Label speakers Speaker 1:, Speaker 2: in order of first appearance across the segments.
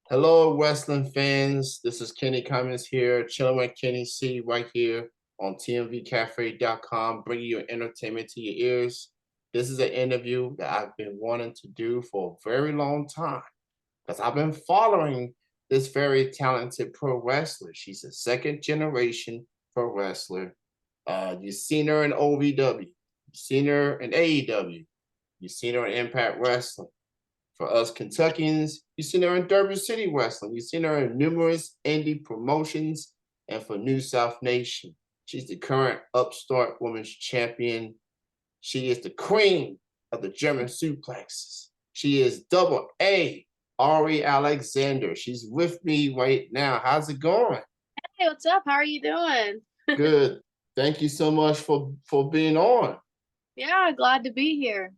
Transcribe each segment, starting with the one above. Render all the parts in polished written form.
Speaker 1: Hello, wrestling fans. This is Kenny Cummins here, chilling with Kenny C right here on TMVCafe.com, bringing you entertainment to your ears. This is an interview that I've been wanting to do for a very long time because I've been following this very talented pro wrestler. She's a second generation pro wrestler. You've seen her in OVW, you've seen her in AEW, you've seen her in Impact Wrestling. For us Kentuckians, you've seen her in Derby City Wrestling. You've seen her in numerous indie promotions and for New South Nation. She's the current upstart women's champion. She is the queen of the German suplexes. She is double A, Arie Alexander. She's with me right now. How's it going?
Speaker 2: Hey, what's up? How are you doing?
Speaker 1: Good. Thank you so much for being on.
Speaker 2: Yeah, glad to be here.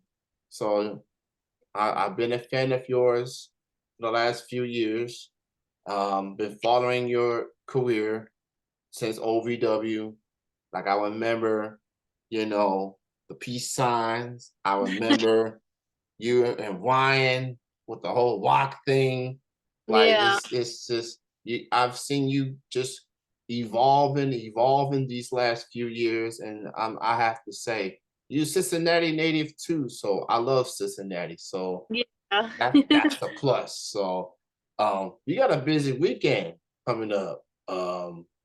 Speaker 1: So I've been a fan of yours for the last few years. Been following your career since OVW. Like I remember, the peace signs. I remember you and Ryan with the whole rock thing. Like
Speaker 2: Yeah,
Speaker 1: it's just I've seen you just evolving these last few years, and I have to say, you Cincinnati native too. So I love Cincinnati. So
Speaker 2: yeah.
Speaker 1: that's the plus. So you got a busy weekend coming up.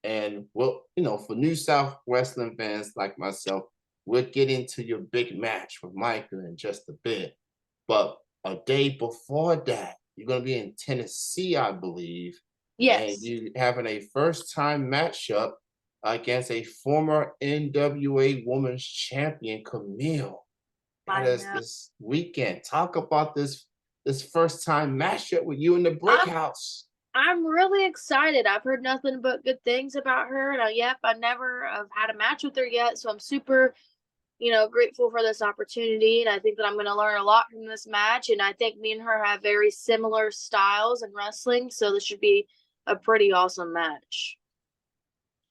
Speaker 1: And well, for New South Wrestling fans like myself, we'll get into your big match with Micah in just a bit. But a day before that, you're gonna be in Tennessee, I believe, and
Speaker 2: Yes,
Speaker 1: you having a first time matchup against a former NWA Women's Champion, Camille. That
Speaker 2: I
Speaker 1: is
Speaker 2: know.
Speaker 1: this weekend. Talk about this first time matchup with you in the brick
Speaker 2: I'm
Speaker 1: house.
Speaker 2: I'm really excited. I've heard nothing but good things about her, and yep, I never have had a match with her yet, so I'm super, grateful for this opportunity, and I think that I'm going to learn a lot from this match, and I think me and her have very similar styles in wrestling, so this should be a pretty awesome match.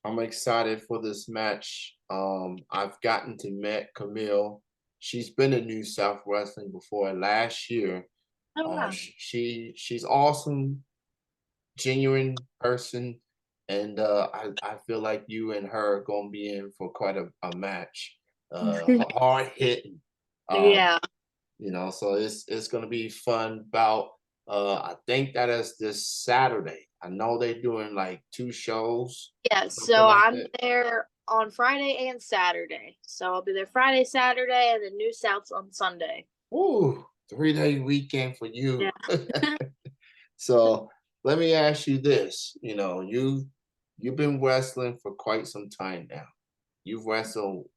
Speaker 1: I'm excited for this match. I've gotten to meet Camille. She's been in New South Wrestling before last year.
Speaker 2: Oh wow.
Speaker 1: She's awesome, genuine person, and I feel like you and her are gonna be in for quite a match. Hard hitting. Um,
Speaker 2: Yeah.
Speaker 1: so it's gonna be fun bout. I think that is this Saturday. I know they're doing like two shows,
Speaker 2: Yeah,
Speaker 1: something
Speaker 2: so
Speaker 1: like
Speaker 2: I'm
Speaker 1: that.
Speaker 2: there on Friday and Saturday. So I'll be there Friday, Saturday, and then New South's on Sunday.
Speaker 1: Ooh, 3-day weekend for
Speaker 2: Yeah.
Speaker 1: you. So let me ask you this. You've been wrestling for quite some time now. You've wrestled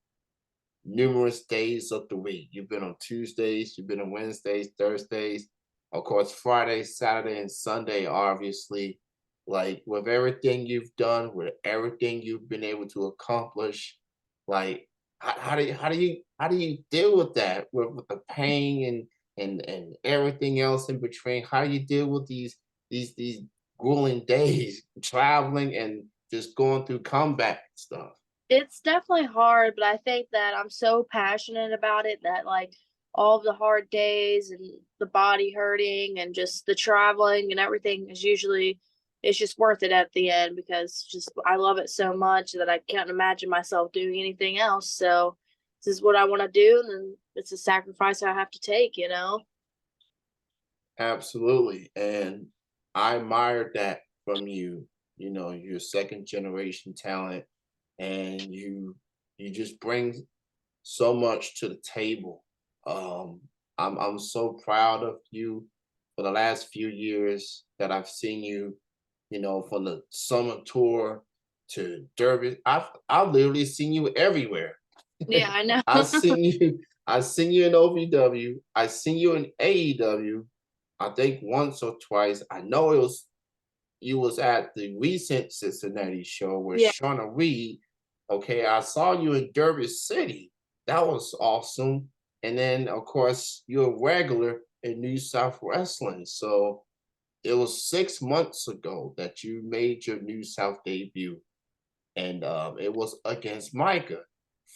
Speaker 1: numerous days of the week. You've been on Tuesdays, you've been on Wednesdays, Thursdays, of course, Friday, Saturday, and Sunday, obviously. Like with everything you've done, with everything you've been able to accomplish, like how do you deal with that with the pain and everything else in between? How do you deal with these grueling days traveling and just going through combat stuff?
Speaker 2: It's definitely hard, but I think that I'm so passionate about it that like all of the hard days and the body hurting and just the traveling and everything is usually it's just worth it at the end because just I love it so much that I can't imagine myself doing anything else. So this is what I want to do and then it's a sacrifice I have to take.
Speaker 1: Absolutely. And I admired that from you. You're second generation talent and you just bring so much to the table. I'm so proud of you for the last few years that I've seen you, from the summer tour to Derby. I've literally seen you everywhere.
Speaker 2: Yeah, I know.
Speaker 1: I've seen you. I've seen you in OVW. I've seen you in AEW. I think once or twice. I know you was at the recent Cincinnati show with
Speaker 2: Yeah.
Speaker 1: Shauna Reed. Okay, I saw you in Derby City. That was awesome. And then of course you're a regular in New South Wrestling. So it was 6 months ago that you made your New South debut, and it was against Micah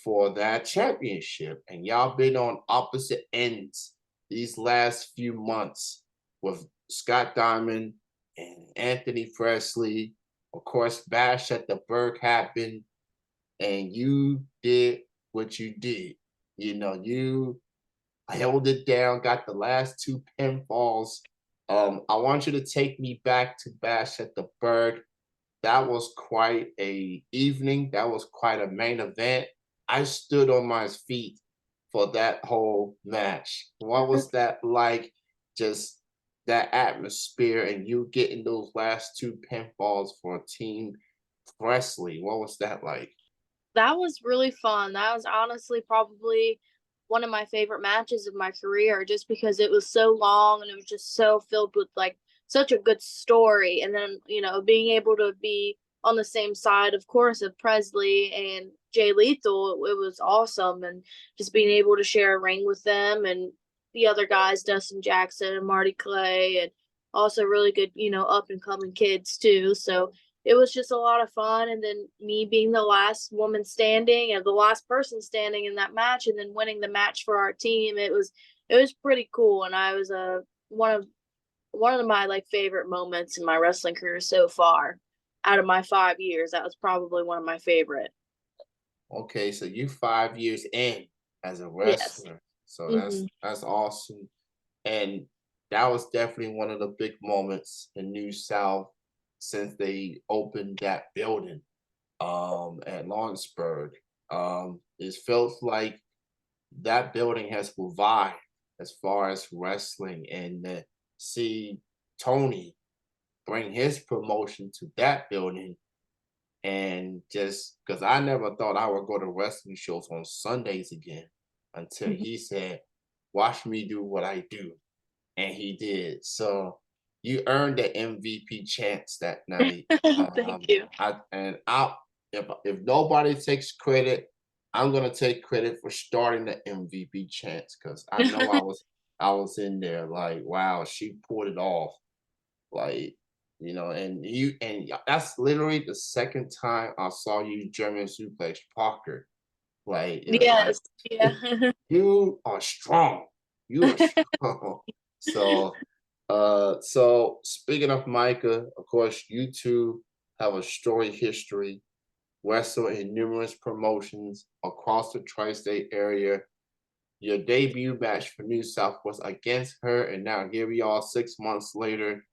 Speaker 1: for that championship. And y'all been on opposite ends these last few months with Scott Diamond and Anthony Presley. Of course, Bash at the Berg happened, and you did what you did. You held it down, got the last two pinfalls. I want you to take me back to Bash at the Berg. That was quite a evening. That was quite a main event. I stood on my feet for that whole match. What was that like? Just that atmosphere and you getting those last two pinfalls for Team Presley. What was that like?
Speaker 2: That was really fun. That was honestly probably one of my favorite matches of my career just because it was so long and it was just so filled with like such a good story. And then, being able to be on the same side, of course, of Presley and Jay Lethal, it was awesome. And just being able to share a ring with them and the other guys, Dustin Jackson and Marty Clay, and also really good, up and coming kids too. So it was just a lot of fun. And then me being the last woman standing and the last person standing in that match and then winning the match for our team, it was pretty cool. And I was one of my like favorite moments in my wrestling career so far. Out of my 5 years, that was probably one of my favorite.
Speaker 1: Okay, so you 5 years in as a
Speaker 2: Yes.
Speaker 1: wrestler. So that's
Speaker 2: Hmm.
Speaker 1: that's awesome. And that was definitely one of the big moments in New South since they opened that building at Lawrenceburg. It felt like that building has revived as far as wrestling, and to see Tony bring his promotion to that building, and just because I never thought I would go to wrestling shows on Sundays again until he said, "Watch me do what I do." And he did. So you earned the MVP chance that night.
Speaker 2: Thank you.
Speaker 1: If nobody takes credit, I'm gonna take credit for starting the MVP chance because I know I was in there like, wow, she pulled it off. Like, and that's literally the second time I saw you German suplex Parker. Like it was like
Speaker 2: Yes. Yeah.
Speaker 1: you are strong. You are strong. So speaking of Micah, of course, you two have a storied history, wrestle in numerous promotions across the tri-state area. Your debut match for New South was against her, and now here we are 6 months later,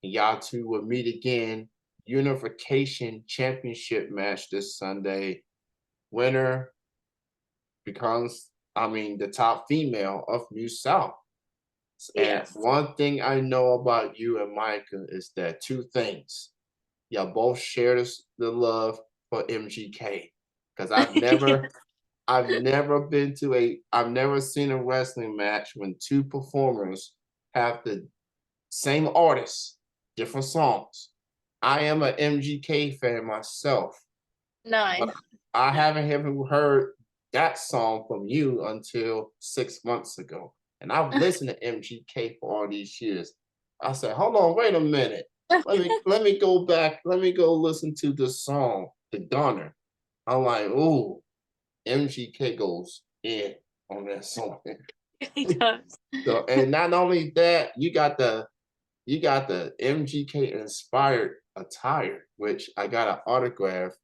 Speaker 1: and y'all two will meet again. Unification Championship match this Sunday. Winner becomes, the top female of New South. And
Speaker 2: Yes.
Speaker 1: one thing I know about you and Micah is that two things. Y'all both share the love for MGK. Because I've never seen a wrestling match when two performers have the same artist, different songs. I am an MGK fan myself, but
Speaker 2: Nine.
Speaker 1: I haven't ever heard that song from you until 6 months ago. And I've listened to MGK for all these years. I said, hold on, wait a minute. Let me go back. Let me go listen to this song, The Donner. I'm like, ooh, MGK goes in on that song.
Speaker 2: He does.
Speaker 1: So, and not only that, you got the MGK inspired attire, which I got an autograph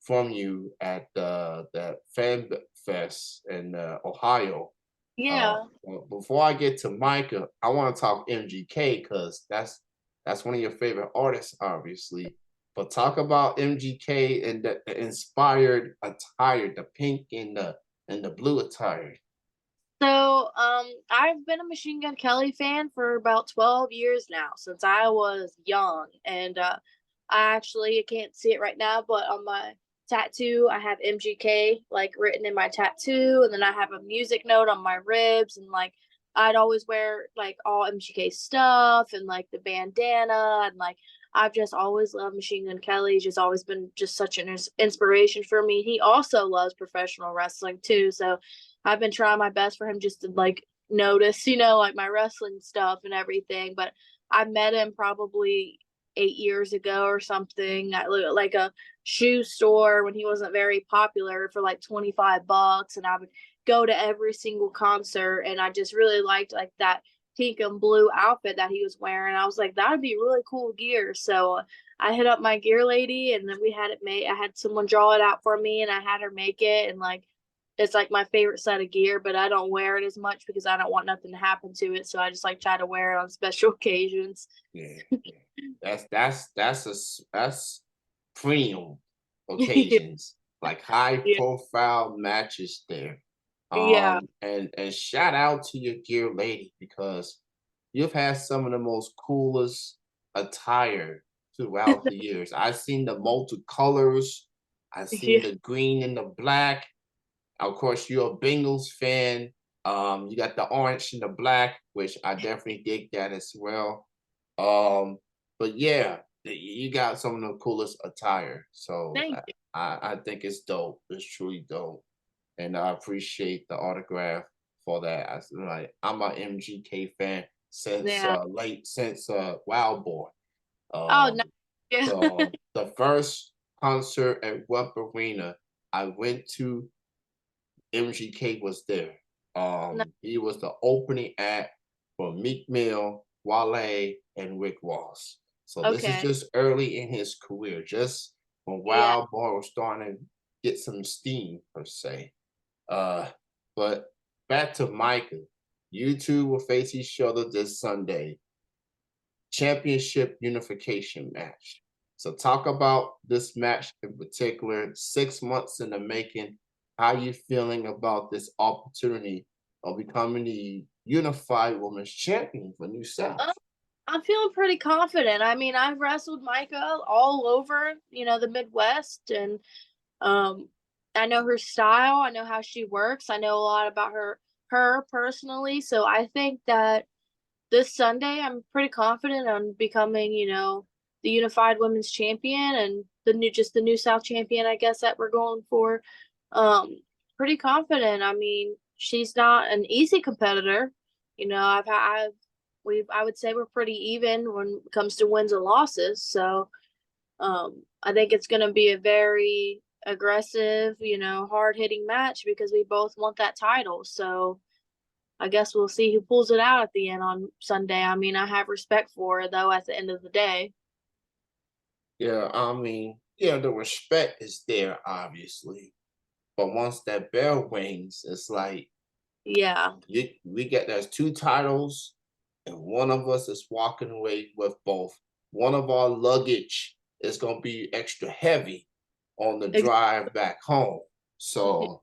Speaker 1: from you at that fan fest in Ohio.
Speaker 2: Yeah.
Speaker 1: Well, before I get to Micah, I want to talk MGK because that's one of your favorite artists, obviously. But talk about MGK and the inspired attire, the pink and the blue attire.
Speaker 2: So, I've been a Machine Gun Kelly fan for about 12 years now, since I was young. And I can't see it right now, but on my tattoo, I have MGK like written in my tattoo, and then I have a music note on my ribs, and like I'd always wear like all MGK stuff and like the bandana, and like I've just always loved Machine Gun Kelly. He's just always been just such an inspiration for me. He also loves professional wrestling too, so I've been trying my best for him just to like notice, like my wrestling stuff and everything. But I met him probably 8 years ago or something at like a shoe store when he wasn't very popular for like $25, and I would go to every single concert, and I just really liked like that pink and blue outfit that he was wearing. I was like, that would be really cool gear. So I hit up my gear lady, and then we had it made. I had someone draw it out for me, and I had her make it. And like, it's like my favorite set of gear, but I don't wear it as much because I don't want nothing to happen to it. So I just like try to wear it on special occasions.
Speaker 1: Yeah, yeah. That's premium occasions, like high
Speaker 2: Yeah.
Speaker 1: profile matches there.
Speaker 2: Yeah.
Speaker 1: And shout out to your gear lady because you've had some of the most coolest attire throughout the years. I've seen the multicolors, I've seen
Speaker 2: Yeah.
Speaker 1: the green and the black. Of course, you're a Bengals fan. You got the orange and the black, which I definitely dig that as well. But yeah, you got some of the coolest attire. So
Speaker 2: Thank you.
Speaker 1: I think it's dope. It's truly dope, and I appreciate the autograph for that. I'm a MGK fan since
Speaker 2: Yeah.
Speaker 1: Wild Boy.
Speaker 2: Oh no.
Speaker 1: Um,
Speaker 2: Yeah.
Speaker 1: the first concert at Web Arena I went to, MGK was there.
Speaker 2: No.
Speaker 1: He was the opening act for Meek Mill, Wale, and Rick Ross. So this is
Speaker 2: Okay.
Speaker 1: just early in his career, just when
Speaker 2: Yeah.
Speaker 1: Wild Boy was starting to get some steam per se. Uh, but back to Micah. You two will face each other this Sunday. Championship unification match. So talk about this match in particular, 6 months in the making. How you feeling about this opportunity of becoming the unified women's champion for New South?
Speaker 2: Uh, I'm feeling pretty confident. I mean, I've wrestled Micah all over, the Midwest, and um, I know her style. I know how she works. I know a lot about her personally. So I think that this Sunday, I'm pretty confident on becoming, the unified women's champion and the new South champion, I guess that we're going for. Um, Pretty confident. I mean, she's not an easy competitor. I would say we're pretty even when it comes to wins and losses. So I think it's going to be a very aggressive, hard hitting match because we both want that title. So I guess we'll see who pulls it out at the end on Sunday. I mean, I have respect for her though at the end of the day.
Speaker 1: Yeah, I mean, yeah, the respect is there, obviously. But once that bell rings, it's like
Speaker 2: Yeah.
Speaker 1: we get there's two titles, and one of us is walking away with both. One of our luggage is gonna be extra heavy on the
Speaker 2: Ex-
Speaker 1: drive back home. So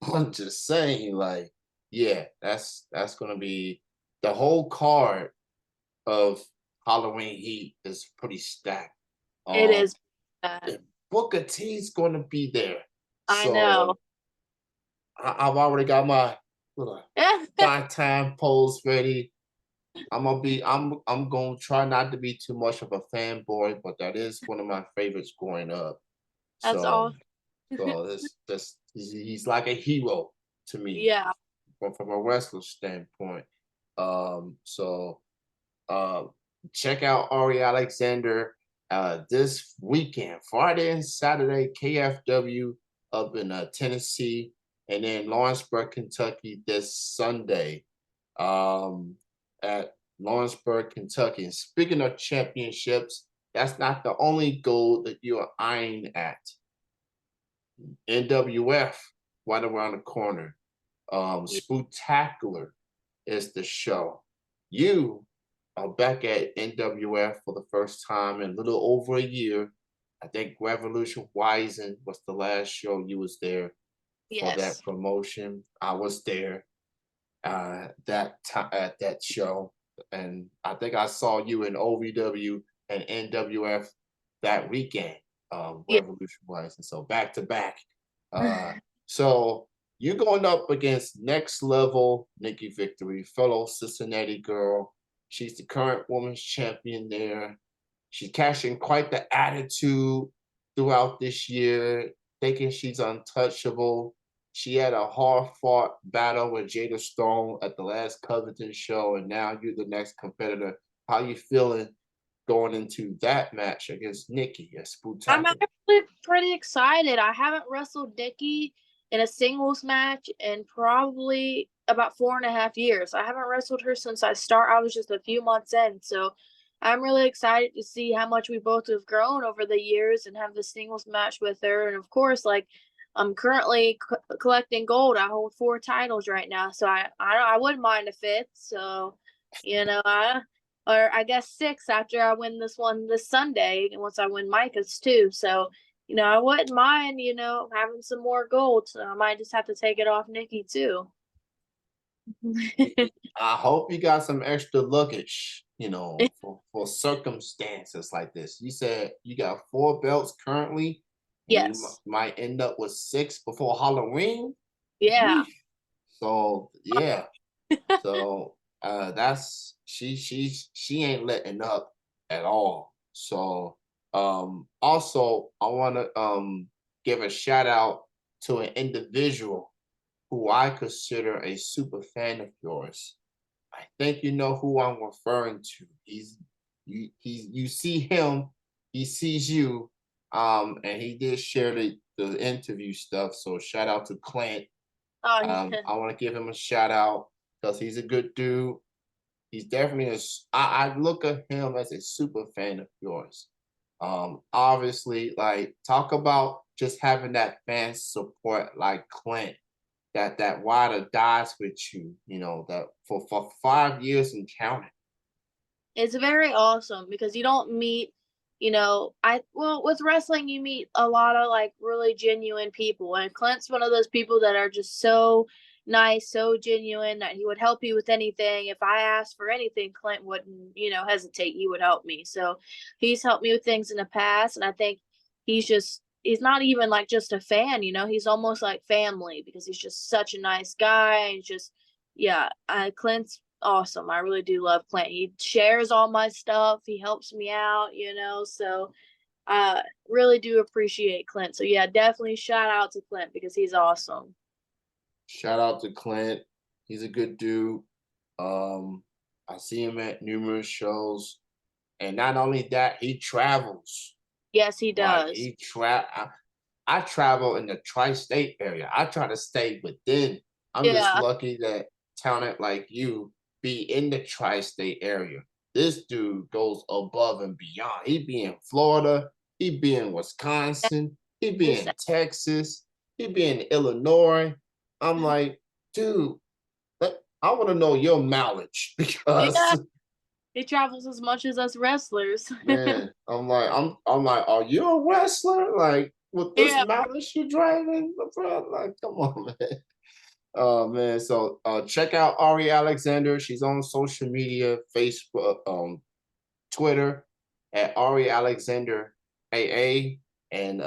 Speaker 1: I'm just saying, like, yeah, that's gonna be the whole card of Halloween Heat is pretty stacked.
Speaker 2: it
Speaker 1: Um,
Speaker 2: is bad.
Speaker 1: and Booker T's gonna be there,
Speaker 2: I know.
Speaker 1: so I've already got my little 5 time pose ready. I'm gonna try not to be too much of a fanboy, but that is one of my favorites growing up.
Speaker 2: That's
Speaker 1: So
Speaker 2: all.
Speaker 1: this he's like a hero to me
Speaker 2: Yeah.
Speaker 1: from a wrestler standpoint. So uh check out Arie Alexander this weekend, Friday and Saturday, KFW up in Tennessee, and then Lawrenceburg, Kentucky this Sunday. Um, at Lawrenceburg, Kentucky. And speaking of championships, that's not the only goal that you are eyeing at. NWF right around the corner.
Speaker 2: Yeah.
Speaker 1: Spooktacular is the show. You are back at NWF for the first time in a little over a year. I think Revolution Rising was the last show you was there for that
Speaker 2: Yes.
Speaker 1: promotion. I was there that time at that show, and I think I saw you in OVW and NWF that weekend,
Speaker 2: Yeah.
Speaker 1: Revolution wise, and so back to back. Uh, so you're going up against next level Nikki Victory, fellow Cincinnati girl. She's the current women's champion there. She's cashing quite the attitude throughout this year, thinking she's untouchable. She had a hard-fought battle with Jada Stone at the last Covington show, and now you're the next competitor. How you feeling going into that match against Nikki at
Speaker 2: I'm
Speaker 1: Spooktacular?
Speaker 2: actually pretty excited. I haven't wrestled Nikki in a singles match in probably about 4.5 years. I haven't wrestled her since I was just a few months in, so I'm really excited to see how much we both have grown over the years and have the singles match with her. And of course, like I'm currently collecting gold. I hold 4 titles right now, so I wouldn't mind a fifth. So, I or I guess six after I win this one this Sunday, and once I win Micah's too. So, I wouldn't mind, having some more gold. So I might just have to take it off Nikki too.
Speaker 1: I hope you got some extra luggage, for circumstances like this. You said you got 4 belts currently, and you
Speaker 2: Yes.
Speaker 1: might end up with 6 before Halloween.
Speaker 2: Yeah.
Speaker 1: Yeesh. So yeah, so that's she ain't letting up at all. So also I want to give a shout out to an individual who I consider a super fan of yours. I think you know who I'm referring to. You see him, he sees you, and he did share the interview stuff. So shout out to Clint.
Speaker 2: Oh, yeah.
Speaker 1: I want to give him a shout out because he's a good dude. He's definitely I look at him as a super fan of yours. Obviously, like talk about just having that fan support like Clint that ride or dies with you, that for 5 years and counting.
Speaker 2: It's very awesome because you don't meet, with wrestling you meet a lot of like really genuine people, and Clint's one of those people that are just so nice, so genuine that he would help you with anything. If I asked for anything, Clint wouldn't, hesitate. He would help me. So he's helped me with things in the past, and I think he's not even like just a fan, he's almost like family because he's just such a nice guy and just yeah, Clint's awesome. I really do love Clint. He shares all my stuff. He helps me out, so I really do appreciate Clint. So yeah, definitely shout out to Clint because he's awesome.
Speaker 1: Shout out to Clint. He's a good dude. Um, I see him at numerous shows, and not only that, he travels.
Speaker 2: Yes, he
Speaker 1: Like
Speaker 2: does.
Speaker 1: I travel in the tri-state area. I try to stay within. I'm just
Speaker 2: Yeah.
Speaker 1: lucky that talent like you be in the tri-state area. This dude goes above and beyond. He be in Florida, he be in Wisconsin, he be
Speaker 2: It's
Speaker 1: in Texas, he be in Illinois. I'm like, dude, I want to know your mileage
Speaker 2: yeah,
Speaker 1: because
Speaker 2: he travels as much as us wrestlers.
Speaker 1: man, I'm like, are you a wrestler? Like with this
Speaker 2: yeah.
Speaker 1: mileage you driving, bro? Like, come on, man. Oh man. So check out Arie Alexander. She's on social media, Facebook, Twitter at Arie Alexander AA, and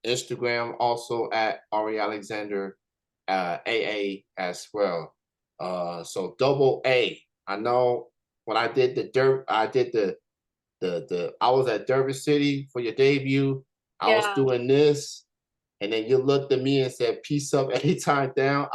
Speaker 1: Instagram also at Arie Alexander AA as well. So double A. I know when I did the dirt, I did the I was at Derby City for your debut. I was
Speaker 2: Yeah.
Speaker 1: doing this, and then you looked at me and said, "Peace up, anytime down."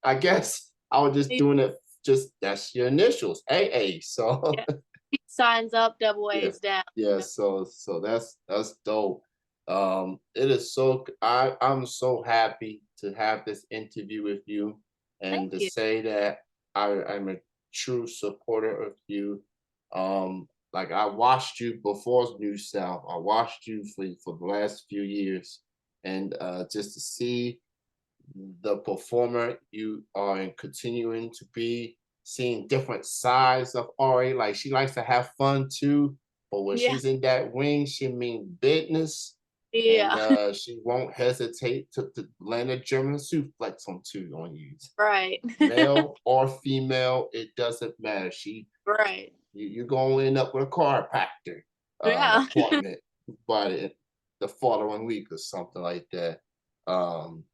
Speaker 1: I guess I was just
Speaker 2: He,
Speaker 1: doing it. Just that's your initials, AA. So
Speaker 2: yeah. He signs up, double
Speaker 1: yeah,
Speaker 2: A's down.
Speaker 1: yeah. So that's dope. It is so I'm so happy to have this interview with you and
Speaker 2: Thank
Speaker 1: to
Speaker 2: you.
Speaker 1: say that I'm a true supporter of you. Like I watched you before New South. I watched you for the last few years, and just to see the performer you are and continuing to be, seeing different sides of Ari. Like she likes to have fun too, but when
Speaker 2: Yeah.
Speaker 1: she's in that ring, she means business, and
Speaker 2: Yeah.
Speaker 1: she won't hesitate to land a German suplex on you.
Speaker 2: right.
Speaker 1: Male or female, it doesn't matter.
Speaker 2: right.
Speaker 1: You're gonna end up with a chiropractor
Speaker 2: Yeah.
Speaker 1: appointment by the following week or something like that. Um,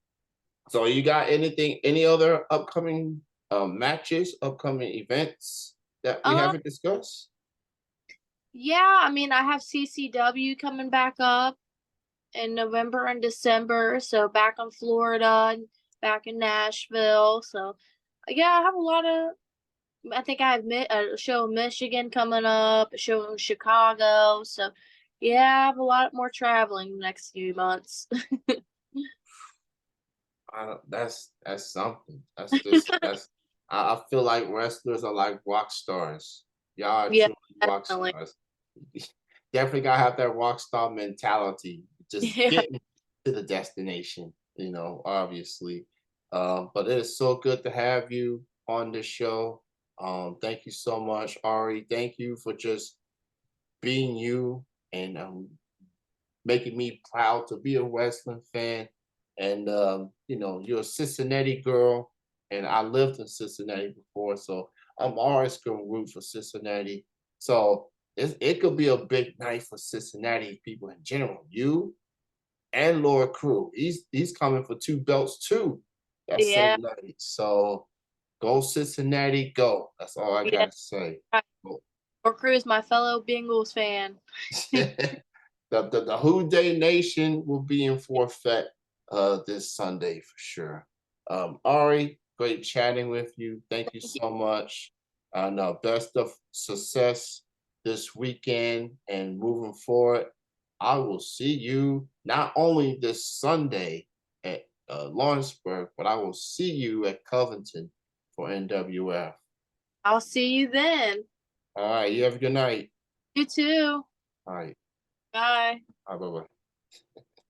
Speaker 1: so you got any other upcoming matches, upcoming events that we
Speaker 2: um,
Speaker 1: haven't discussed?
Speaker 2: yeah, I mean, I have CCW coming back up in November and December. So back in Florida, and back in Nashville. So yeah, I have a lot of. I think I have a show in Michigan coming up, a show in Chicago. So yeah, I have a lot more traveling the next few months.
Speaker 1: I don't, that's something. That's just that's. I feel like wrestlers are like rock stars. Y'all are
Speaker 2: Yeah,
Speaker 1: truly rock
Speaker 2: definitely.
Speaker 1: stars. Definitely gotta have that rock star mentality. Just
Speaker 2: Yeah.
Speaker 1: getting to the destination, obviously. But it is so good to have you on the show. Thank you so much, Ari. Thank you for just being you and making me proud to be a wrestling fan. And you're a Cincinnati girl, and I lived in Cincinnati before, so I'm always gonna root for Cincinnati. So it could be a big night for Cincinnati people in general. You and Laura Crew. He's coming for two belts too that
Speaker 2: Yeah.
Speaker 1: same night. So go Cincinnati, go. That's all I
Speaker 2: Yeah.
Speaker 1: gotta say. Go.
Speaker 2: Or Cruz, my fellow Bengals fan.
Speaker 1: The Who Day Nation will be in forfeit this Sunday for sure. Ari, great chatting with you. Thank you
Speaker 2: Thank you.
Speaker 1: so much. And best of success this weekend and moving forward. I will see you not only this Sunday at Lawrenceburg, but I will see you at Covington for NWF.
Speaker 2: I'll see you then.
Speaker 1: All right, you have a good night.
Speaker 2: You too.
Speaker 1: All right,
Speaker 2: Bye.
Speaker 1: bye bye.